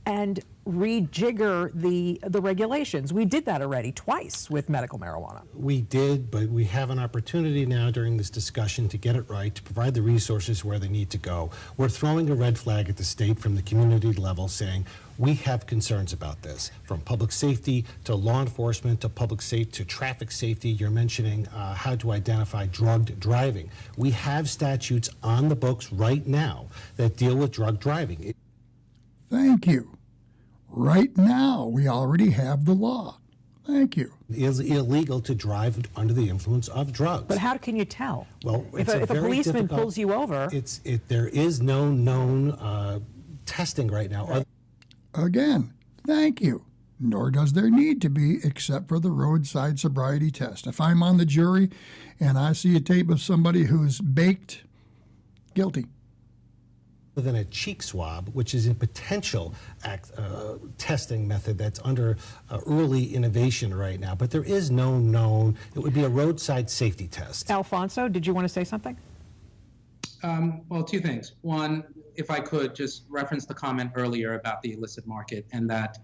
S2: and rejigger the regulations. We did that already twice with medical marijuana.
S7: We did, but we have an opportunity now during this discussion to get it right, to provide the resources where they need to go. We're throwing a red flag at the state from the community level, saying we have concerns about this, from public safety to law enforcement to public safety to traffic safety. You're mentioning how to identify drugged driving. We have statutes on the books right now that deal with drug driving.
S1: Thank you. Right now, we already have the law. Thank you.
S7: It is illegal to drive under the influence of drugs.
S2: But how can you tell?
S7: Well,
S2: if a policeman pulls you over,
S7: there is no known testing right now.
S1: Again, thank you. Nor does there need to be, except for the roadside sobriety test. If I'm on the jury and I see a tape of somebody who's baked, guilty.
S7: Than a cheek swab, which is a potential testing method that's under early innovation right now. But there is no known. It would be a roadside safety test.
S2: Alfonso, did you want to say something?
S10: Well, two things. One, if I could just reference the comment earlier about the illicit market, and that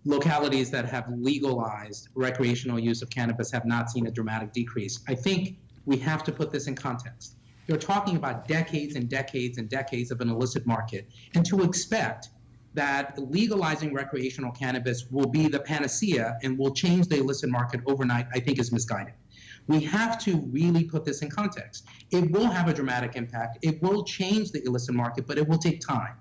S10: localities that have legalized recreational use of cannabis have not seen a dramatic decrease. I think we have to put this in context. You're talking about decades and decades and decades of an illicit market, and to expect that legalizing recreational cannabis will be the panacea and will change the illicit market overnight, I think is misguided. We have to really put this in context. It will have a dramatic impact. It will change the illicit market, but it will take time.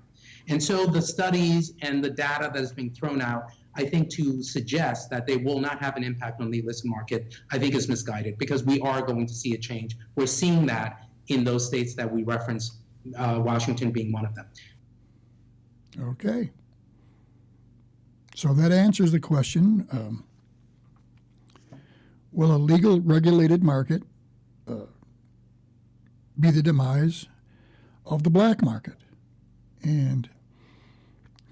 S10: And so the studies and the data that is being thrown out, I think, to suggest that they will not have an impact on the illicit market, I think is misguided, because we are going to see a change. We're seeing that in those states that we referenced, Washington being one of them.
S1: Okay. So that answers the question. Will a legal regulated market be the demise of the black market? And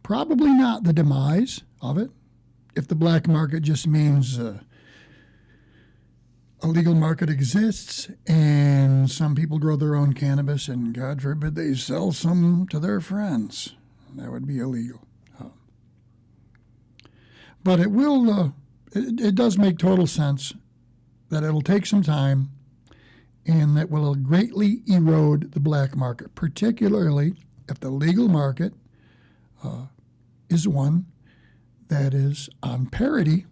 S1: probably not the demise of it. If the black market just means a legal market exists and some people grow their own cannabis and God forbid they sell some to their friends, that would be illegal. But it will, it does make total sense that it'll take some time and that will greatly erode the black market, particularly if the legal market is one that is on parity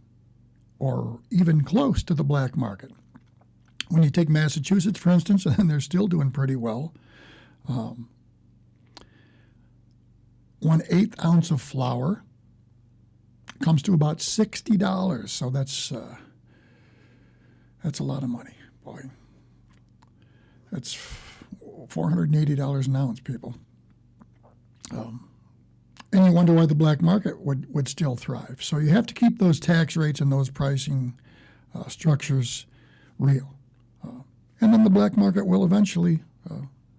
S1: or even close to the black market. When you take Massachusetts, for instance, and they're still doing pretty well, 1/8 ounce of flour comes to about $60. So that's a lot of money, boy. That's $480 an ounce, people. And you wonder why the black market would still thrive. So you have to keep those tax rates and those pricing structures real. And then the black market will eventually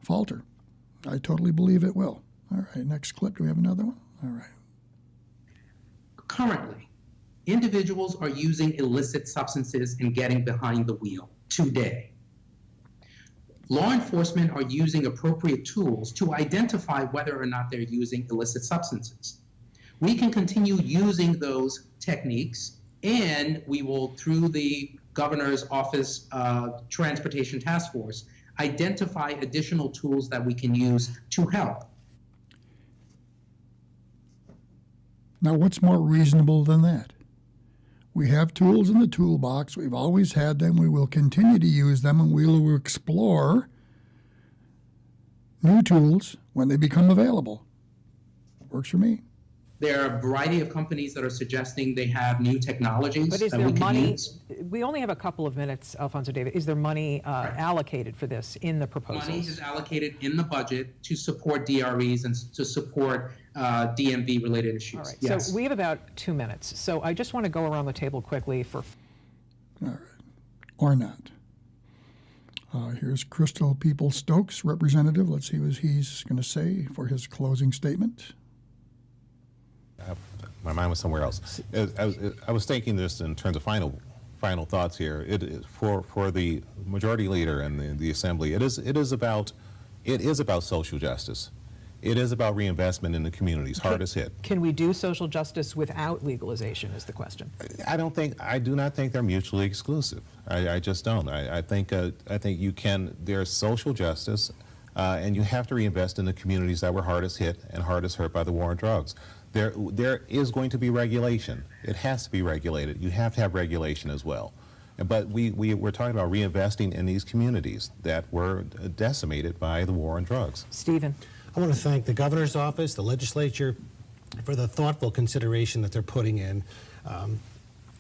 S1: falter. I totally believe it will. All right, next clip. Do we have another one? All right.
S10: Currently, individuals are using illicit substances and getting behind the wheel today. Law enforcement are using appropriate tools to identify whether or not they're using illicit substances. We can continue using those techniques, and we will, through the Governor's Office Transportation Task Force, identify additional tools that we can use to help.
S1: Now, what's more reasonable than that? We have tools in the toolbox. We've always had them. We will continue to use them, and we will explore new tools when they become available. Works for me.
S10: There are a variety of companies that are suggesting they have new technologies
S2: But is
S10: that
S2: there
S10: we can
S2: money?
S10: use.
S2: We only have a couple of minutes, Alfonso David. Is there money allocated for this in the proposals?
S10: Money is allocated in the budget to support DREs and to support DMV-related issues.
S2: All right.
S10: Yes.
S2: So we have about 2 minutes. So I just want to go around the table quickly for.
S1: All right. Or not. Here's Crystal People-Stokes, representative. Let's see what he's going to say for his closing statement.
S9: My mind was somewhere else. I was thinking this in terms of final thoughts here. It is for the majority leader and the assembly. It is about social justice. It is about reinvestment in the communities hardest hit.
S2: Can we do social justice without legalization? Is the question.
S9: I do not think they're mutually exclusive. I just don't. I think you can. There's social justice, and you have to reinvest in the communities that were hardest hit and hardest hurt by the war on drugs. There is going to be regulation. It has to be regulated. You have to have regulation as well. But we're talking about reinvesting in these communities that were decimated by the war on drugs.
S2: Stephen.
S7: I want to thank the governor's office, the legislature, for the thoughtful consideration that they're putting in.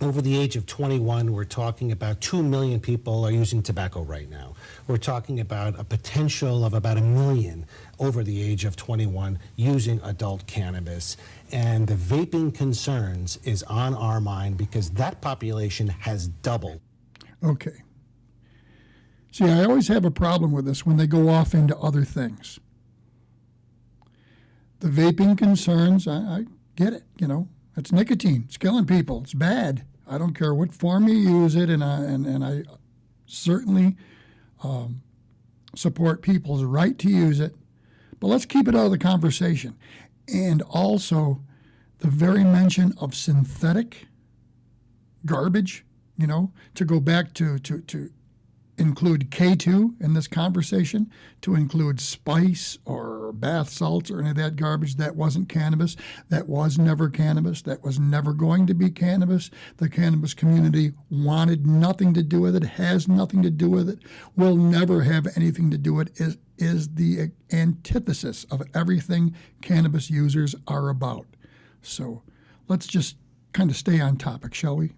S7: Over the age of 21, we're talking about 2 million people are using tobacco right now. We're talking about a potential of about 1 million over the age of 21 using adult cannabis. And the vaping concerns is on our mind because that population has doubled.
S1: Okay. See, I always have a problem with this when they go off into other things. The vaping concerns, I get it, It's nicotine. It's killing people. It's bad. I don't care what form you use it, and I certainly support people's right to use it. But let's keep it out of the conversation. And also, the very mention of synthetic garbage, to go back to include K2 in this conversation, to include spice or bath salts or any of that garbage. That wasn't cannabis. That was never cannabis. That was never going to be cannabis. The cannabis community wanted nothing to do with it, has nothing to do with it, will never have anything to do with it, is the antithesis of everything cannabis users are about. So let's just kind of stay on topic, shall we?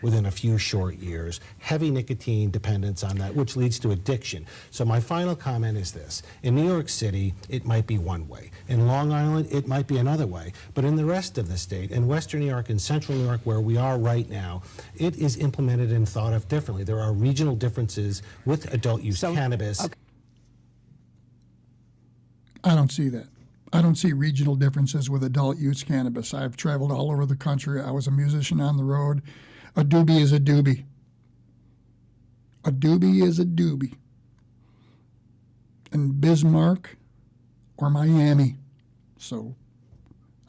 S7: Within a few short years, heavy nicotine dependence on that, which leads to addiction. So my final comment is this. In New York City, it might be one way. In Long Island, it might be another way. But in the rest of the state, in Western New York and Central New York, where we are right now, it is implemented and thought of differently. There are regional differences with adult use cannabis.
S2: Okay.
S1: I don't see that. I don't see regional differences with adult use cannabis. I've traveled all over the country. I was a musician on the road. A doobie is a doobie. A doobie is a doobie. In Bismarck or Miami. So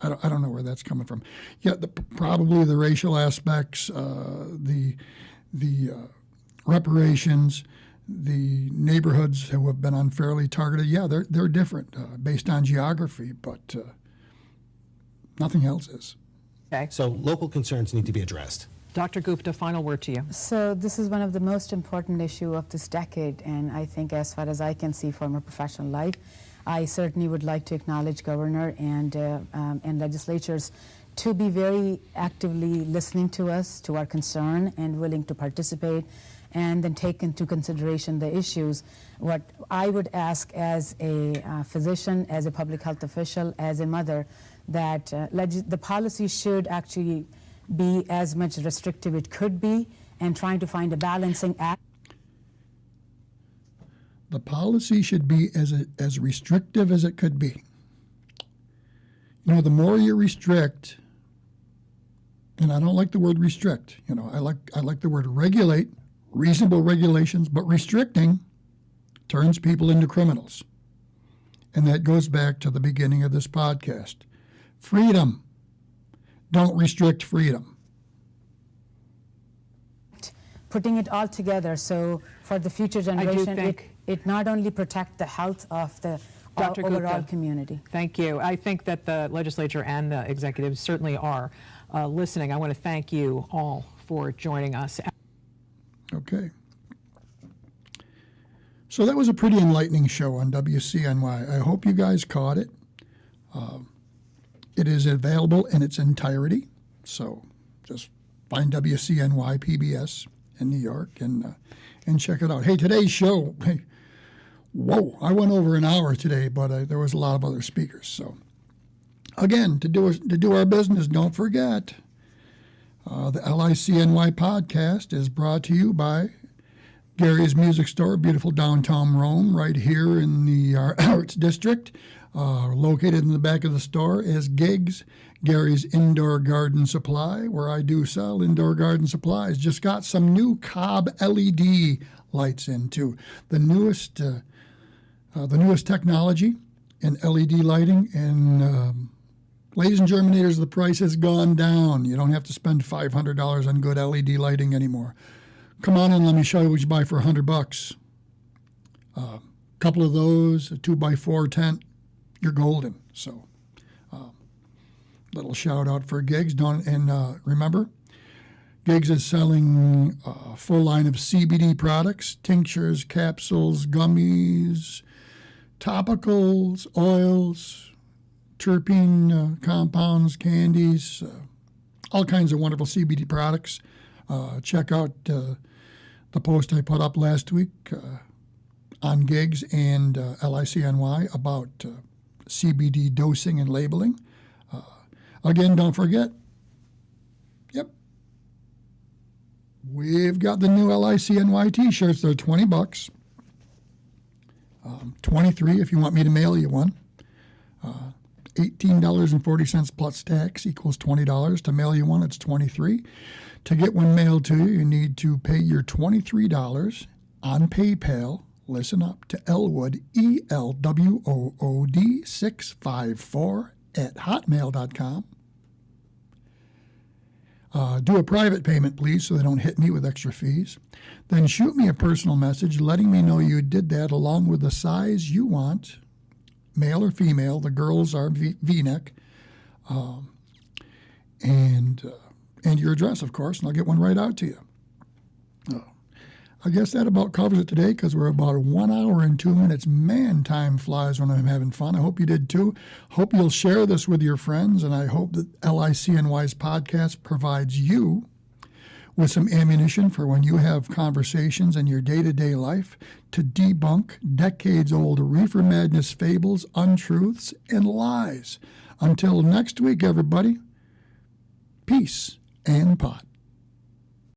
S1: I don't know where that's coming from. Yeah, probably the racial aspects, the reparations, the neighborhoods who have been unfairly targeted. Yeah, they're different based on geography, but nothing else is.
S2: Okay.
S7: So local concerns need to be addressed.
S2: Dr. Gupta, final word to you.
S8: So this is one of the most important issues of this decade, and I think as far as I can see from a professional life, I certainly would like to acknowledge Governor and legislatures to be very actively listening to us, to our concern, and willing to participate, and then take into consideration the issues. What I would ask as a physician, as a public health official, as a mother, that the policy should actually be as much restrictive it could be, and trying to find a balancing act.
S1: The policy should be as restrictive as it could be. You know, the more you restrict, and I don't like the word restrict, you know, I like the word regulate, reasonable regulations, but restricting turns people into criminals. And that goes back to the beginning of this podcast. Freedom. Don't restrict freedom.
S8: Putting it all together, so for the future generation,
S2: think-
S8: it not only protect the health of the
S2: Dr.
S8: overall
S2: Gupta.
S8: community.
S2: Thank you. I think that the legislature and the executives certainly are listening. I want to thank you all for joining us.
S1: Okay. So that was a pretty enlightening show on WCNY. I hope you guys caught it. It is available in its entirety. So just find WCNY PBS in New York and check it out. Hey, today's show, hey, whoa, I went over an hour today, but there was a lot of other speakers. So again, to do our business, don't forget, the LICNY podcast is brought to you by Gary's Music Store, beautiful downtown Rome, right here in the Arts District. Located in the back of the store is Gigs, Gary's Indoor Garden Supply, where I do sell indoor garden supplies. Just got some new Cobb LED lights in too. The newest technology in LED lighting. And ladies and germinators, the price has gone down. You don't have to spend $500 on good LED lighting anymore. Come on in, let me show you what you buy for $100. A couple of those, a 2x4 tent, you're golden. So, little shout out for Gigs. Remember, Gigs is selling a full line of CBD products, tinctures, capsules, gummies, topicals, oils, terpene compounds, candies, all kinds of wonderful CBD products. Check out the post I put up last week on Gigs and LICNY about CBD dosing and labeling. Again, don't forget, we've got the new LICNY t-shirts. They're $20. 23 if you want me to mail you one. $18.40 plus tax equals $20. To mail you one, it's $23. To get one mailed to you, you need to pay your $23 on PayPal. Listen up, to Elwood, ELWOOD 654 at hotmail.com. Do a private payment, please, so they don't hit me with extra fees. Then shoot me a personal message letting me know you did that, along with the size you want, male or female. The girls are V-neck. And your address, of course, and I'll get one right out to you. I guess that about covers it today, because we're about 1 hour and 2 minutes. Man, time flies when I'm having fun. I hope you did too. Hope you'll share this with your friends, and I hope that LICNY's podcast provides you with some ammunition for when you have conversations in your day-to-day life to debunk decades-old reefer madness fables, untruths, and lies. Until next week, everybody, peace and pot.